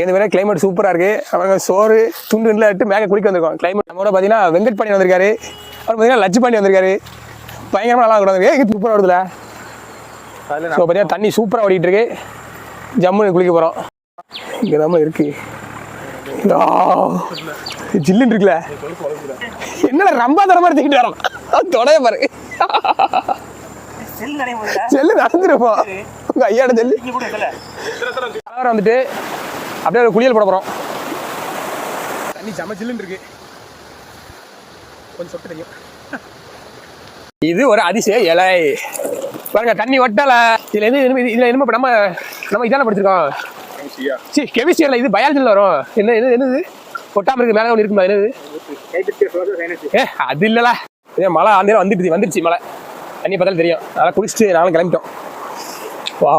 இந்த மாதிரி கிளைமேட் சூப்பராக இருக்குது. அவங்க சோறு துண்டுல இட்டு மேலே குளிக்க வந்திருக்கோம். கிளைமேட் நம்மளோட பார்த்தீங்கன்னா வெங்கட் பாண்டி வந்திருக்காரு. அப்புறம் பார்த்தீங்கன்னா லட்சு பாண்டி வந்திருக்காரு. பயங்கரமாக நல்லா கூட வந்திருக்கு. சூப்பராக வருதுல. ஸோ பார்த்தீங்கன்னா தண்ணி சூப்பராக ஓடிட்டு இருக்கு. ஜம்முன்னு குளிக்க போகிறோம். இங்கே தான் இருக்கு. ஜில்லுன்னு இருக்குல்ல. என்னடா ரொம்ப தரமாக தூக்கிட்டு வரோம். தொடைய பாரு. செல்லு நடந்துருப்போம். உங்கள் ஐயாட செல்லு வந்துட்டு அப்படியே குளியல் போட போகிறோம். தண்ணி செம்ம ஜில்லுன்னு இருக்கு. கொஞ்சம் சொட்டு தெரியும். இது ஒரு அதிசய இலை பாருங்க. தண்ணி ஒட்டல. இதுல என்ன நம்ம இதான படிச்சிருக்கோம். கெமிஸ்ட்ரியில் இது பயாலஜியில் வரும். என்னது கொட்டாம இருக்கு. மேலே ஒன்று இருக்குமா? என்னது? அது இல்லல. மழை அந்த வந்துருச்சு மழை. தண்ணி பார்த்தாலும் தெரியும். அதெல்லாம் குளிச்சுட்டு நாங்களும் கிளம்பிட்டோம். வா